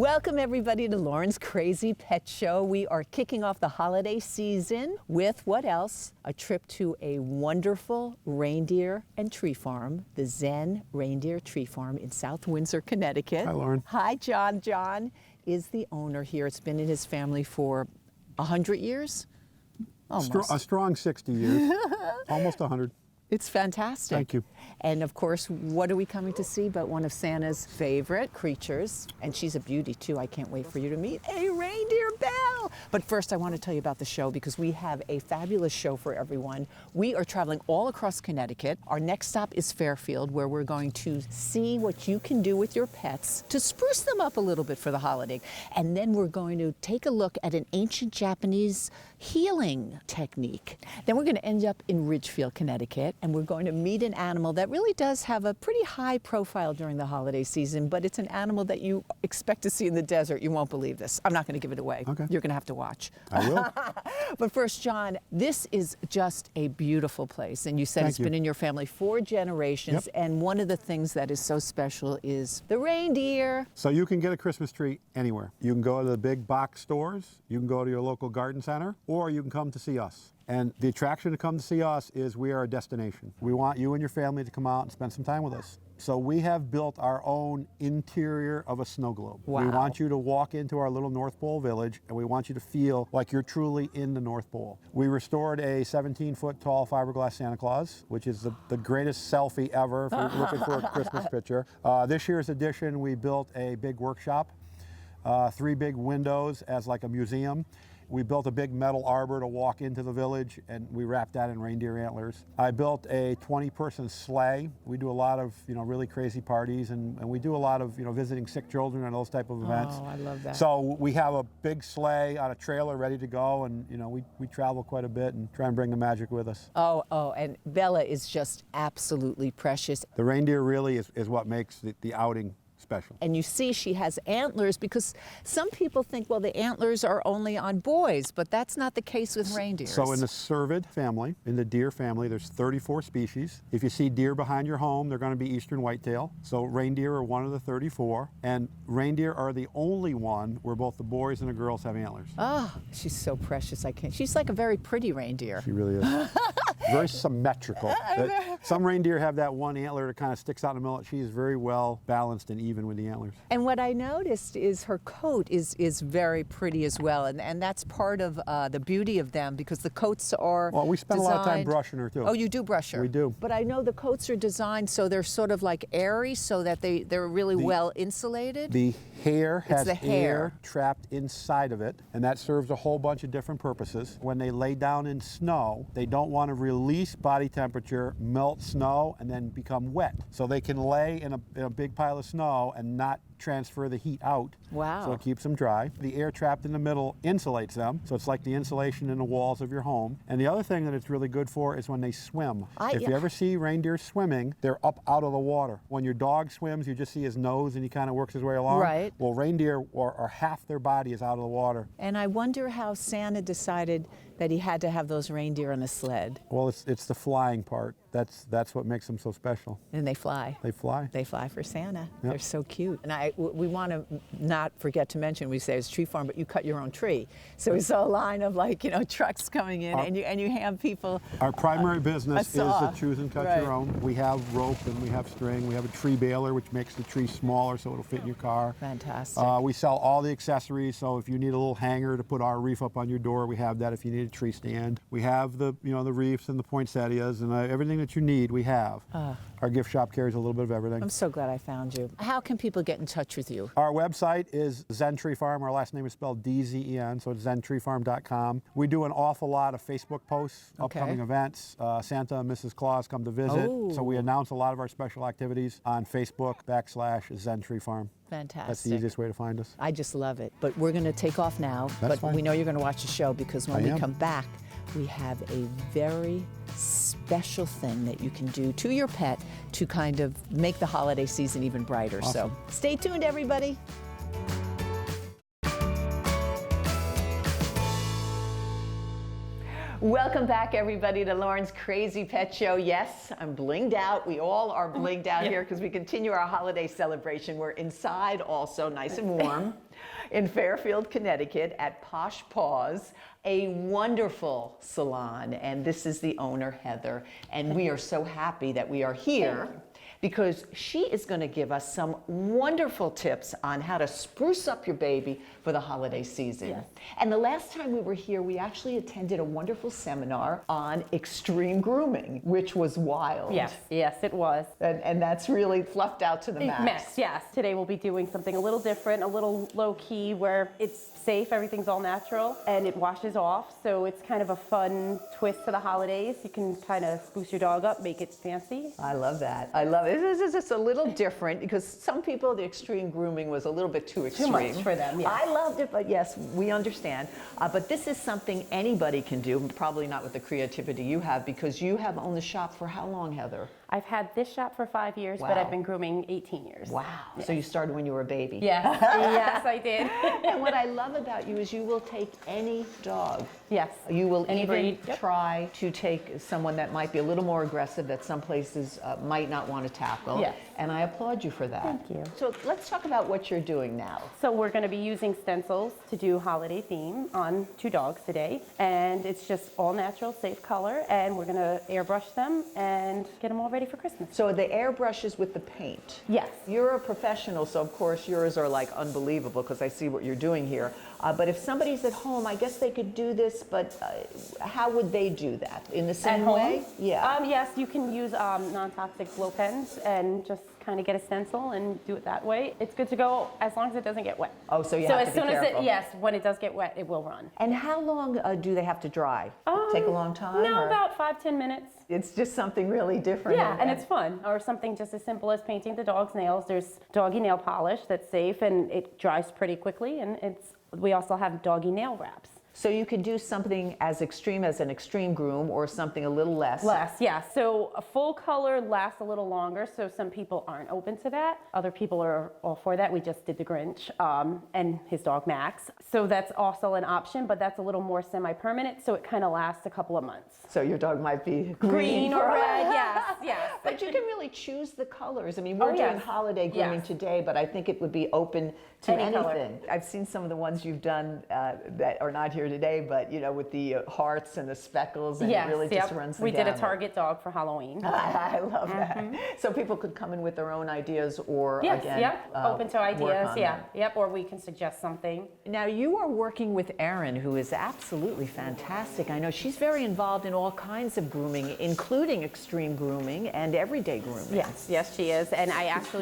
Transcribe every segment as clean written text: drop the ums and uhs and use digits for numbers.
Welcome everybody to Lauren's Crazy Pet Show. We are kicking off the holiday season with what else? A trip to a wonderful reindeer and tree farm, the Zen Reindeer Tree Farm in South Windsor, Connecticut. Hi, Lauren. Hi, John. John is the owner here. It's been in his family for 100 years? Almost. A strong 60 years, almost 100. It's fantastic. Thank you. And of course, what are we coming to see but one of Santa's favorite creatures? And she's a beauty too. I can't wait for you to meet a reindeer belle. But first, I want to tell you about the show because we have a fabulous show for everyone. We are traveling all across Connecticut. Our next stop is Fairfield, where we're going to see what you can do with your pets to spruce them up a little bit for the holiday. And then we're going to take a look at an ancient Japanese healing technique. Then we're going to end up in Ridgefield, Connecticut, and we're going to meet an animal that really does have a pretty high profile during the holiday season, but it's an animal that you expect to see in the desert. You won't believe this. I'm not going to give it away. Okay. You're going to have to watch. I will. But first, John, this is just a beautiful place, and you said it's been in your family 4 generations, and one of the things that is so special is the reindeer. So you can get a Christmas tree anywhere. You can go to the big box stores, you can go to your local garden center, or you can come to see us. And the attraction to come to see us is we are a destination. We want you and your family to come out and spend some time with us. So we have built our own interior of a snow globe. Wow. We want you to walk into our little North Pole village, and we want you to feel like you're truly in the North Pole. We restored a 17-foot tall fiberglass Santa Claus, which is the greatest selfie ever if you're looking for a Christmas picture. This year's edition, we built a big workshop, 3 big windows as like a museum. We built a big metal arbor to walk into the village, and we wrapped that in reindeer antlers. I built a 20-person sleigh. We do a lot of, really crazy parties, and we do a lot of, visiting sick children and those type of events. Oh, I love that. So we have a big sleigh on a trailer ready to go, and, we travel quite a bit and try and bring the magic with us. Oh, and Bella is just absolutely precious. The reindeer really is what makes the outing special. And you see she has antlers because some people think, well, the antlers are only on boys, but that's not the case with reindeers. So in the cervid family, in the deer family, there's 34 species. If you see deer behind your home, they're going to be eastern whitetail. So reindeer are one of the 34, and reindeer are the only one where both the boys and the girls have antlers. Oh, she's so precious. She's like a very pretty reindeer. She really is. Very symmetrical. Some reindeer have that one antler that kind of sticks out in the middle. She is very well balanced and even with the antlers. And what I noticed is her coat is very pretty as well, and that's part of the beauty of them because the coats are Well, we spend a lot of time brushing her too. Oh, you do brush her? We do. But I know the coats are designed so they're sort of like airy so that they're really well insulated. The hair has the hair. air trapped inside of it, and that serves a whole bunch of different purposes. When they lay down in snow, they don't want to release body temperature, melt snow, and then become wet. So they can lay in a big pile of snow and not transfer the heat out. Wow. So it keeps them dry. The air trapped in the middle insulates them, so it's like the insulation in the walls of your home. And the other thing that it's really good for is when they swim. If you ever see reindeer swimming, they're up out of the water. When your dog swims, you just see his nose and he kind of works his way along. Right. Well, reindeer are half their body is out of the water. And I wonder how Santa decided that he had to have those reindeer on a sled. Well, it's the flying part. That's what makes them so special. And they fly. They fly. They fly for Santa. Yep. They're so cute. And we want to not forget to mention, we say it's a tree farm, but you cut your own tree. So we saw a line of trucks coming in, and you have people. Our primary business is to choose and cut Right. your own. We have rope and we have string. We have a tree baler, which makes the tree smaller so it'll fit in your car. Fantastic. We sell all the accessories. So if you need a little hanger to put our reef up on your door, we have that. If you need a tree stand, we have the reefs and the poinsettias and everything that you need. We have. Our gift shop carries a little bit of everything. I'm so glad I found you. How can people get in touch with you? Our website is Zen Tree Farm. Our last name is spelled D-Z-E-N, so it's zentreefarm.com. We do an awful lot of Facebook posts, upcoming events. Santa and Mrs. Claus come to visit. Oh. So we announce a lot of our special activities on Facebook /Zen Tree Farm. Fantastic. That's the easiest way to find us. I just love it. But we're going to take off now. That's but fine. we know you're going to watch the show because when we come back, we have a very special thing that you can do to your pet to kind of make the holiday season even brighter. Awesome. So stay tuned, everybody. Welcome back, everybody, to Lauren's Crazy Pet Show. Yes, I'm blinged out. We all are blinged out here because we continue our holiday celebration. We're inside also, nice and warm, in Fairfield, Connecticut at Posh Paws, a wonderful salon. And this is the owner, Heather. And we are so happy that we are here because she is going to give us some wonderful tips on how to spruce up your baby for the holiday season. Yes. And the last time we were here, we actually attended a wonderful seminar on extreme grooming, which was wild. Yes, yes, it was. And that's really fluffed out to the max. Yes. Today we'll be doing something a little different, a little low key, where it's safe, everything's all natural, and it washes off. So it's kind of a fun twist to the holidays. You can kind of spruce your dog up, make it fancy. I love that. I love it. This is just a little different because some people, the extreme grooming was a little bit too extreme. Too much for them, yes. I loved it, but yes, we understand. But this is something anybody can do, probably not with the creativity you have, because you have owned the shop for how long, Heather? I've had this shop for 5 years, Wow. but I've been grooming 18 years. Wow. Yes. So you started when you were a baby. Yes, yes, I did. And what I love about you is you will take any dog. Yes. You will Any even breed, yep. try to take someone that might be a little more aggressive that some places might not want to tackle. Yes. And I applaud you for that. Thank you. So let's talk about what you're doing now. So we're going to be using stencils to do holiday theme on 2 dogs today. And it's just all natural, safe color. And we're going to airbrush them and get them all ready for Christmas. So the airbrushes with the paint. Yes. You're a professional, so of course yours are like unbelievable because I see what you're doing here. But if somebody's at home, I guess they could do this, but how would they do that? In the same At home? way? Yeah. Yes, you can use non-toxic blow pens and just kind of get a stencil and do it that way. It's good to go as long as it doesn't get wet. Oh, so you So have as to be soon as careful. yes, when it does get wet, it will run. And how long do they have to dry? Take a long time? No, or- about 5-10 minutes. It's just something really different. Yeah, and it's fun. Or something just as simple as painting the dog's nails. There's doggy nail polish that's safe and it dries pretty quickly, and we also have doggy nail wraps. So you could do something as extreme as an extreme groom or something a little less. Less, yeah. So a full color lasts a little longer, so some people aren't open to that. Other people are all for that. We just did the Grinch and his dog Max. So that's also an option, but that's a little more semi-permanent, so it kind of lasts a couple of months. So your dog might be Green or red, yes, yes. But you can really choose the colors. I mean, we're Oh, doing yes. holiday grooming Yes. today, but I think it would be open to Any anything. color. I've seen some of the ones you've done that are not here today, but you know, with the hearts and the speckles, and Yes, it really yep. just runs the We did a gamut. Target dog for Halloween. I love that. So people could come in with their own ideas or Yes, again, yep. Open to work ideas, on yeah. them. Yep, or we can suggest something. Now you are working with Erin, who is absolutely fantastic. I know she's very involved in all kinds of grooming, including extreme grooming and everyday grooming. Yes, yes, she is. And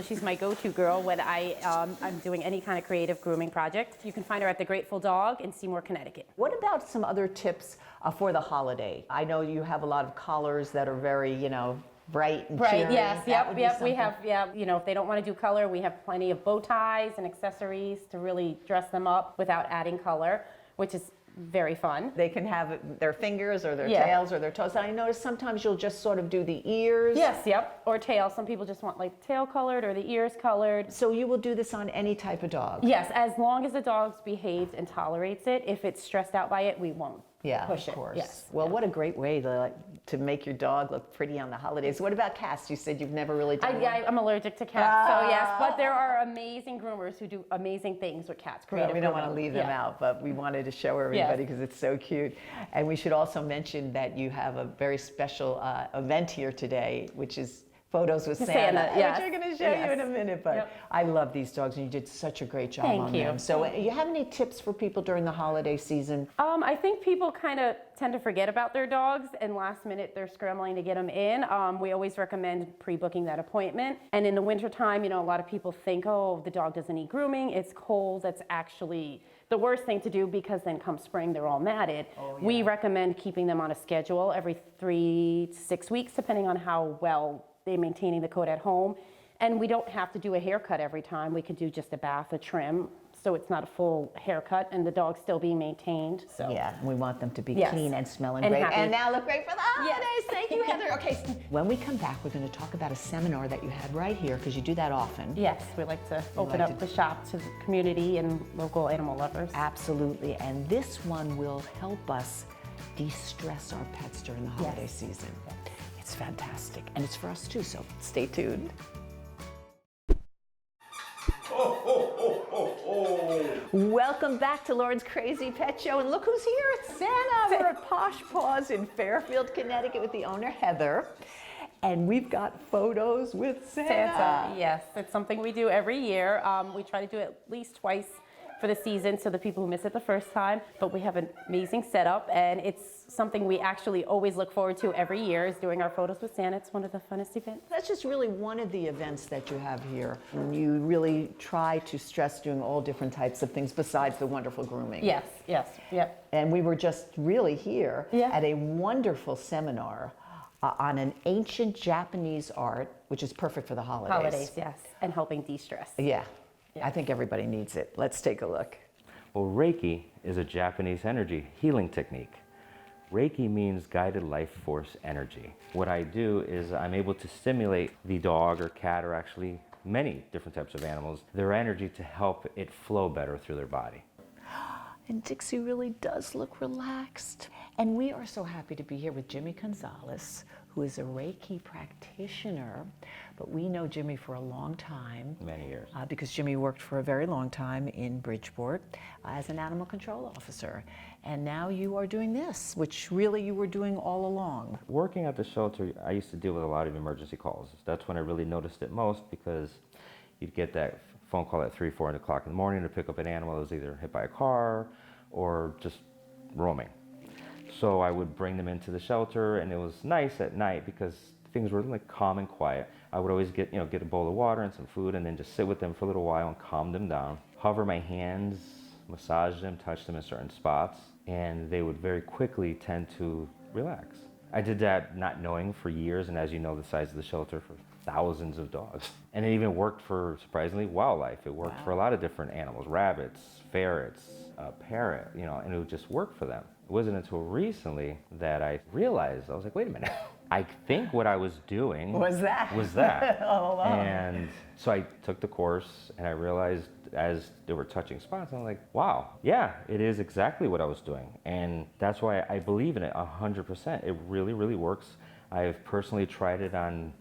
she's my go-to girl when I'm doing any kind of creative grooming project. You can find her at The Grateful Dog in Seymour, Connecticut. What about some other tips for the holiday? I know you have a lot of collars that are very, bright and Right, cheery. yes, That would yep, be we something. have, if they don't want to do color, we have plenty of bow ties and accessories to really dress them up without adding color, which is very fun. They can have their fingers or their Yeah. tails or their toes. And I notice sometimes you'll just sort of do the ears. Yes, yep, or tail. Some people just want like tail colored or the ears colored. So you will do this on any type of dog? Yes, as long as the dog behaves and tolerates it. If it's stressed out by it, we won't Yeah, push of it. course. Yes. Well, what a great way to make your dog look pretty on the holidays. What about cats? You said you've never really done one. I'm allergic to cats, so yes. But there are amazing groomers who do amazing things with cats. Well, Creative we don't want to grooming. leave them Yeah. out, but we wanted to show everybody because it's so cute. And we should also mention that you have a very special event here today, which is photos with Santa, yes. which we're going to show you in a minute. But Yep. I love these dogs, and you did such a great job Thank on you. them. So you have any tips for people during the holiday season? I think people kind of tend to forget about their dogs, and last minute they're scrambling to get them in. We always recommend pre-booking that appointment. And in the wintertime, a lot of people think, oh, the dog doesn't need grooming, it's cold. That's actually the worst thing to do, because then come spring, they're all matted. We recommend keeping them on a schedule every 3 to 6 weeks, depending on how well they're maintaining the coat at home. And we don't have to do a haircut every time. We could do just a bath, a trim, so it's not a full haircut, and the dog's still being maintained. So Yeah, we want them to be Yes. clean and smelling And great. happy. And now look great for the holidays. Yes. Thank you, Heather. Okay, so when we come back, we're going to talk about a seminar that you had right here, because you do that often. yes, we like to open like up to- the shop to the community and local animal lovers. Absolutely, and this one will help us de-stress our pets during the holiday season. It's fantastic, and it's for us too, so stay tuned. Welcome back to Lauren's Crazy Pet Show, and look who's here, it's Santa. We're at Posh Paws in Fairfield, Connecticut with the owner, Heather, and we've got photos with Santa. Yes, it's something we do every year. We try to do it at least twice for the season, so the people who miss it the first time, but we have an amazing setup, and it's something we actually always look forward to every year, is doing our photos with Santa. It's one of the funnest events. That's just really one of the events that you have here. And you really try to stress doing all different types of things besides the wonderful grooming. Yes, yep. And we were just really here Yeah. at a wonderful seminar on an ancient Japanese art, which is perfect for the holidays. Holidays, yes, and helping de-stress. Yeah, I think everybody needs it. Let's take a look. Well, Reiki is a Japanese energy healing technique. Reiki means guided life force energy. What I do is I'm able to stimulate the dog or cat, or actually many different types of animals, their energy to help it flow better through their body. And Dixie really does look relaxed. And we are so happy to be here with Jimmy Gonzalez, who is a Reiki practitioner. But we know Jimmy for a long time. Many years. Because Jimmy worked for a very long time in Bridgeport as an animal control officer. And now you are doing this, which really you were doing all along. Working at the shelter, I used to deal with a lot of emergency calls. That's when I really noticed it most, because you'd get that phone call at 3, 4 o'clock in the morning to pick up an animal that was either hit by a car or just roaming. So I would bring them into the shelter, and it was nice at night because things were like calm and quiet. I would always get a bowl of water and some food, and then just sit with them for a little while and calm them down. Hover my hands, massage them, touch them in certain spots, and they would very quickly tend to relax. I did that not knowing for years, and as you know, the size of the shelter for thousands of dogs. And it even worked for, surprisingly, wildlife. It worked for a lot of different animals, rabbits, ferrets, a parrot, and it would just work for them. It wasn't until recently that I realized, I was like, wait a minute. I think what I was doing Was that? all along. And so I took the course, and I realized as they were touching spots, I'm like, wow, yeah, it is exactly what I was doing. And that's why I believe in it 100%. It really, really works. I've personally tried it on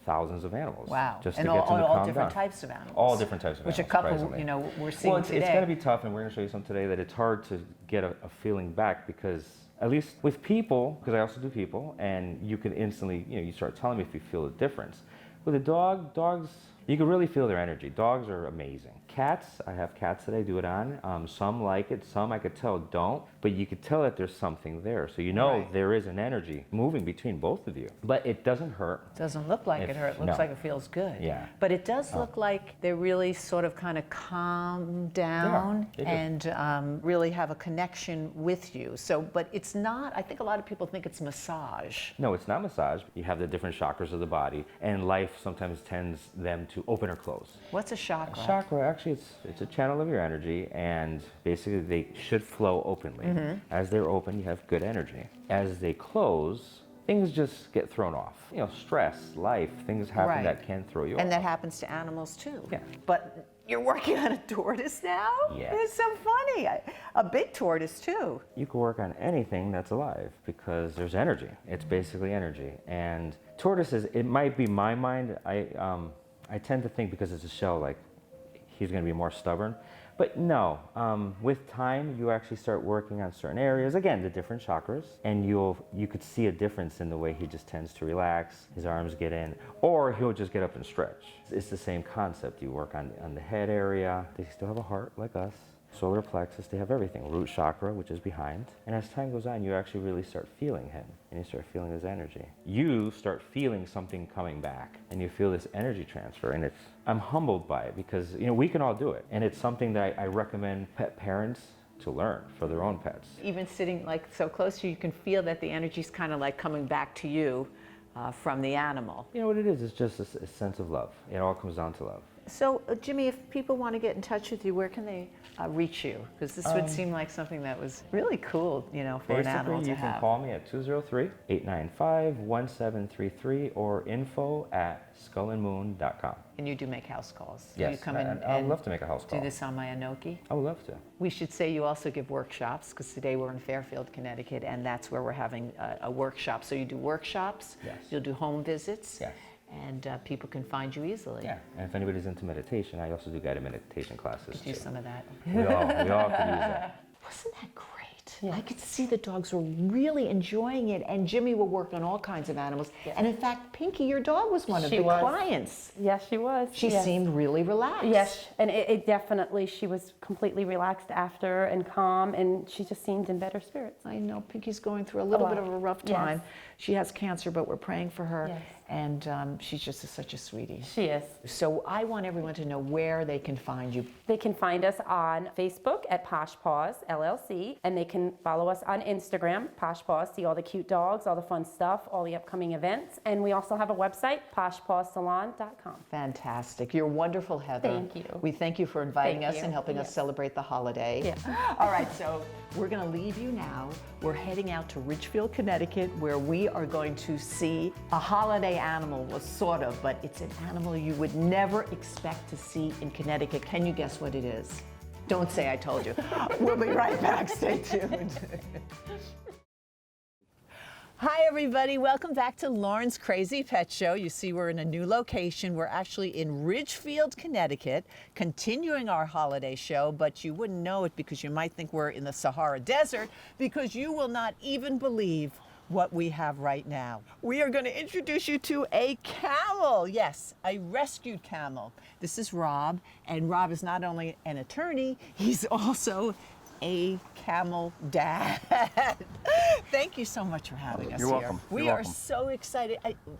thousands of animals. Wow. Just and to get them to all calm different down. types of animals. All different types of Which animals, a couple, surprisingly. we're seeing well, today. it's going to be tough, and we're going to show you some today, that it's hard to get a feeling back, because at least with people, because I also do people, and you can instantly, you start telling me if you feel a difference. With a dog, dogs, you can really feel their energy. Dogs are amazing. Cats, I have cats that I do it on. Some like it, some I could tell don't, but you could tell that there's something there. So Right. there is an energy moving between both of you. But it doesn't hurt. Doesn't look like it hurts. It looks no. like it feels good. Yeah. But it does look like they really sort of kind of calm down they do. and really have a connection with you. So, but it's not, I think a lot of people think it's massage. No, it's not massage. You have the different chakras of the body, and life sometimes tends them to open or close. What's a chakra? Chakra, actually, it's a channel of your energy, and basically they should flow openly. As they're open, you have good energy. As they close, things just get thrown off. Stress, life, things happen Right. that can throw you And off. that happens to animals too. Yeah. But you're working on a tortoise now? Yes. It's so funny. A big tortoise too. You can work on anything that's alive because there's energy. It's basically energy. And tortoises, it might be my mind. I tend to think, because it's a shell, like he's going to be more stubborn. But no, with time, you actually start working on certain areas. Again, the different chakras, and you could see a difference in the way he just tends to relax. His arms get in, or he'll just get up and stretch. It's the same concept. You work on the head area. They still have a heart like us. Solar plexus, they have everything. Root chakra, which is behind. And as time goes on, you actually really start feeling him, and you start feeling his energy. You start feeling something coming back, and you feel this energy transfer, and I'm humbled by it, because we can all do it, and it's something that I recommend pet parents to learn for their own pets. Even sitting like so close to you, you can feel that the energy's kind of like coming back to you from the animal. You know what it is? It's just a sense of love. It all comes down to love. So, Jimmy, if people want to get in touch with you, where can they reach you? Because this would seem like something that was really cool, you know, for an animal to you have. can call me at 203-895-1733 or info@skullandmoon.com. And you do make house calls. Yes, You come in I'd and love to make a house do call. this on my Anoki. I would love to. We should say you also give workshops, because today we're in Fairfield, Connecticut, and that's where we're having a workshop. So you do workshops, Yes. you'll do home visits, Yes. and people can find you easily. Yeah, and if anybody's into meditation, I also do guided meditation classes Do too. some of that. We all could use that. Wasn't that great? I could see the dogs were really enjoying it, and Jimmy will work on all kinds of animals. And in fact, Pinky, your dog, was one of She the was. clients. Yes, she was. She yes. seemed really relaxed. Yes, and it definitely, she was completely relaxed after and calm, and she just seemed in better spirits. I know Pinky's going through a little bit of a rough Yes. time. She has cancer, but we're praying for her. Yes. And she's just such a sweetie. She is. So I want everyone to know where they can find you. They can find us on Facebook at Posh Paws, LLC, and they can follow us on Instagram, Posh Paws, see all the cute dogs, all the fun stuff, all the upcoming events. And we also have a website, poshpawsalon.com. Fantastic. You're wonderful, Heather. Thank you. We thank you for inviting Thank us you. and helping us Yes. celebrate the holiday. Yes. All right, so we're going to leave you now. We're heading out to Ridgefield, Connecticut, where we are going to see a holiday animal, well, sort of, but it's an animal you would never expect to see in Connecticut. Can you guess what it is? Don't say I told you. We'll be right back. Stay tuned. Hi, everybody. Welcome back to Lauren's Crazy Pet Show. You see, we're in a new location. We're actually in Ridgefield, Connecticut, continuing our holiday show, but you wouldn't know it because you might think we're in the Sahara Desert, because you will not even believe what we have right now. We are going to introduce you to a camel. Yes, a rescued camel. This is Rob, and Rob is not only an attorney, he's also a camel dad. Thank you so much for having us You're here. welcome. We You're are welcome. so excited.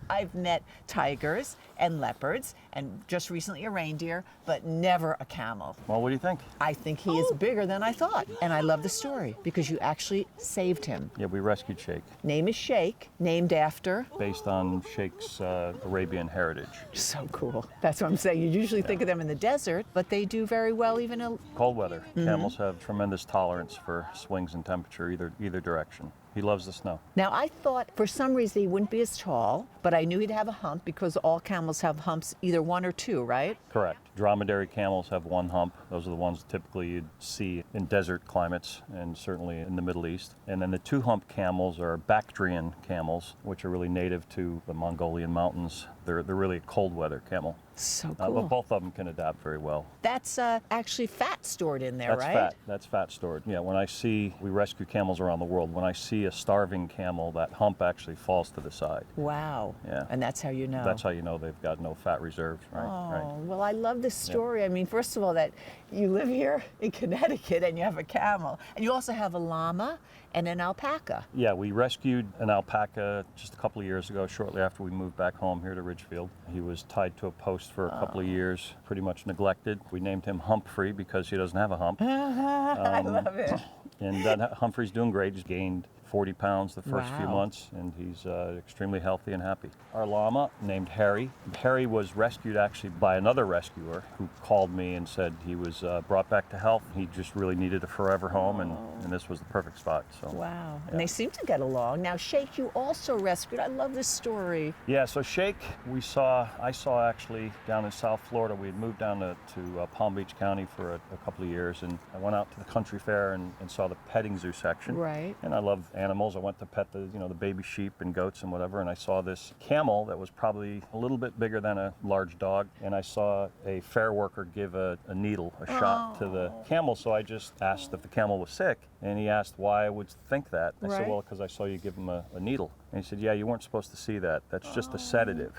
I've met tigers and leopards and just recently a reindeer, but never a camel. Well, what do you think? I think he is bigger than I thought. And I love the story because you actually saved him. Yeah, we rescued Sheikh Name is Sheikh, named after. based on Sheikh's Arabian heritage. So cool. That's what I'm saying. You usually think of them in the desert, but they do very well even in Cold weather. Camels have tremendous tolerance for swings in temperature either direction. He loves the snow. Now, I thought for some reason he wouldn't be as tall, but I knew he'd have a hump because all camels have humps, either one or two, right? Correct. Dromedary camels have one hump. Those are the ones typically you'd see in desert climates and certainly in the Middle East. And then the two-hump camels are Bactrian camels, which are really native to the Mongolian mountains. They're really a cold weather camel. So But cool. both of them can adapt very well. That's actually fat stored in there, That's right? fat. That's fat stored. Yeah, we rescue camels around the world. When I see a starving camel, that hump actually falls to the side. Wow. Yeah. And that's how you know. That's how you know they've got no fat reserves, right? Oh, Right. well, I love this story. I mean, first of all, that you live here in Connecticut and you have a camel, and you also have a llama and an alpaca. Yeah, we rescued an alpaca just a couple of years ago, shortly after we moved back home here to Ridgefield. He was tied to a post for a couple of years, pretty much neglected. We named him Humphrey because he doesn't have a hump. I love it. And Humphrey's doing great. He's gained 40 pounds the first few Wow. months, and he's extremely healthy and happy. Our llama, named Harry. Harry was rescued actually by another rescuer who called me and said he was brought back to health. He just really needed a forever home, and this was the perfect spot. So. Wow. And they seem to get along. Now, Sheikh, you also rescued. I love this story. Yeah, so Sheikh, I saw actually down in South Florida. We had moved down to Palm Beach County for a couple of years, and I went out to the country fair and saw the petting zoo section. Right. And I love animals. I went to pet the baby sheep and goats and whatever, and I saw this camel that was probably a little bit bigger than a large dog, and I saw a fair worker give a needle, a shot to the camel. So I just asked if the camel was sick, and he asked why I would think that. I said, Right. well, because I saw you give him a needle. And he said, yeah, you weren't supposed to see that. That's just a sedative.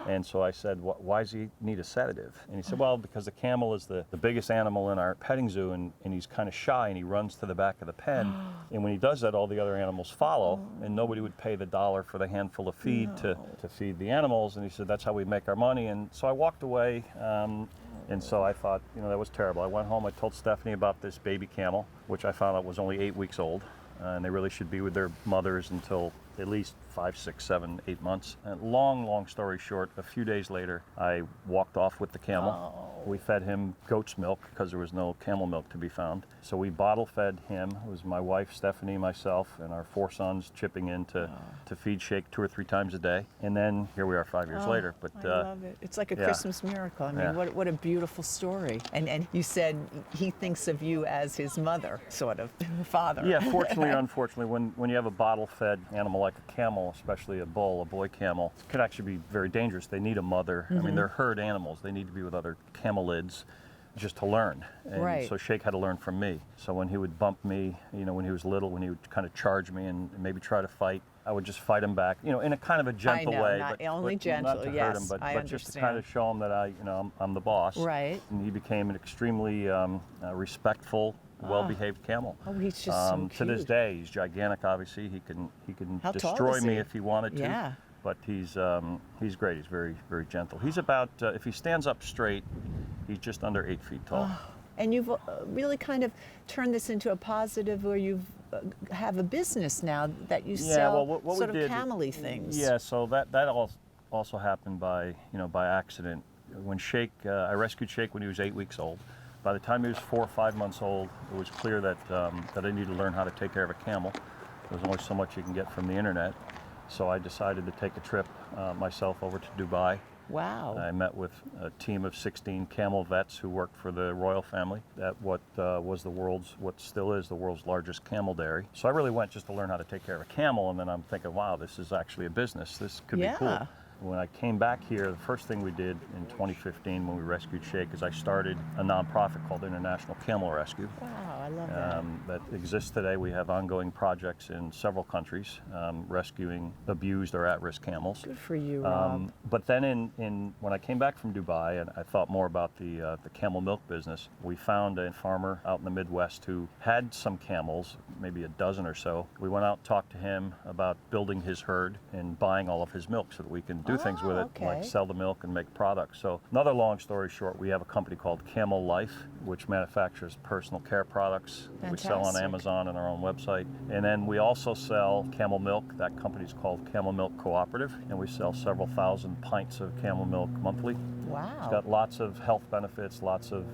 And so I said, why does he need a sedative? And he said, well, because the camel is the biggest animal in our petting zoo, and he's kind of shy, and he runs to the back of the pen. And when he does that, all the other animals follow, and nobody would pay the $1 for the handful of feed to feed the animals. And he said, that's how we make our money. And so I walked away, and so I thought, that was terrible. I went home, I told Stephanie about this baby camel, which I found out was only 8 weeks old. And they really should be with their mothers until at least 5, 6, 7, 8 months. And long story short, a few days later, I walked off with the camel. We fed him goat's milk because there was no camel milk to be found. So we bottle fed him. It was my wife, Stephanie, myself, and our 4 sons chipping in to feed Sheikh 2 or 3 times a day. And then here we are 5 years later. But I love it. It's like a yeah. Christmas miracle. I mean, Yeah. what a beautiful story. And you said he thinks of you as his mother, sort of, father. Yeah, fortunately or unfortunately, when you have a bottle-fed animal like a camel, especially a bull, a boy camel, it can actually be very dangerous. They need a mother. I mean, they're herd animals. They need to be with other camelids just to learn. And Right. so Sheikh had to learn from me. So when he would bump me, when he was little, when he would kind of charge me and maybe try to fight, I would just fight him back, in a kind of a gentle I know, way. not but, only but gentle, not to yes, hurt him, but, I but just to kind of show him that I'm the boss. Right. And he became an extremely respectful, well-behaved camel. Oh, he's just so To this cute. day, he's gigantic. Obviously, he can How tall destroy is me he? if he wanted to. Yeah. But he's great. He's very, very gentle. He's about if he stands up straight, he's just under 8 feet tall. And you've really kind of turned this into a positive where you have a business now that you sell what we sort of did- camel-y things. Yeah, so that also happened by accident. When Sheikh, I rescued Sheikh when he was 8 weeks old. By the time he was 4 or 5 months old, it was clear that I needed to learn how to take care of a camel. There's only so much you can get from the internet. So I decided to take a trip myself over to Dubai. Wow. I met with a team of 16 camel vets who worked for the royal family at what still is the world's largest camel dairy. So I really went just to learn how to take care of a camel, and then I'm thinking, wow, this is actually a business. This could be cool. Yeah. When I came back here, the first thing we did in 2015 when we rescued Sheikh is I started a nonprofit called International Camel Rescue. Wow, I love that. That exists today. We have ongoing projects in several countries rescuing abused or at-risk camels. Good for you, Rob. But then when I came back from Dubai and I thought more about the camel milk business, we found a farmer out in the Midwest who had some camels, maybe a dozen or so. We went out and talked to him about building his herd and buying all of his milk so that we can do things with it, okay. like sell the milk and make products. So another long story short, we have a company called Camel Life, which manufactures personal care products. We sell on Fantastic. Amazon and our own website. And then we also sell camel milk. That company's called Camel Milk Cooperative, and we sell several thousand pints of camel milk monthly. Wow. It's got lots of health benefits, lots of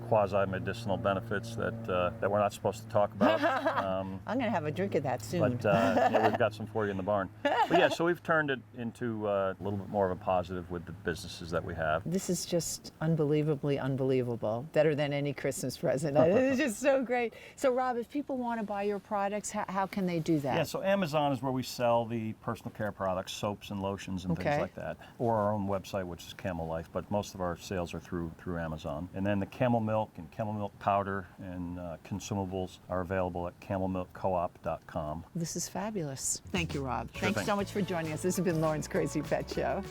quasi-medicinal benefits that we're not supposed to talk about. I'm going to have a drink of that soon. But we've got some for you in the barn. But yeah, so we've turned it into a little bit more of a positive with the businesses that we have. This is just unbelievably unbelievable. Better than any Christmas present. It's just so great. So, Rob, if people want to buy your products, how can they do that? Yeah, so Amazon is where we sell the personal care products, soaps and lotions and Okay. things like that, or our own website, which is Camel Life. But most of our sales are through Amazon. And then the camel milk and camel milk powder and consumables are available at camelmilkcoop.com. This is fabulous. Thank you, Rob. Sure Thanks thing. so much for joining us. This has been Lauren's Crazy Pet Show.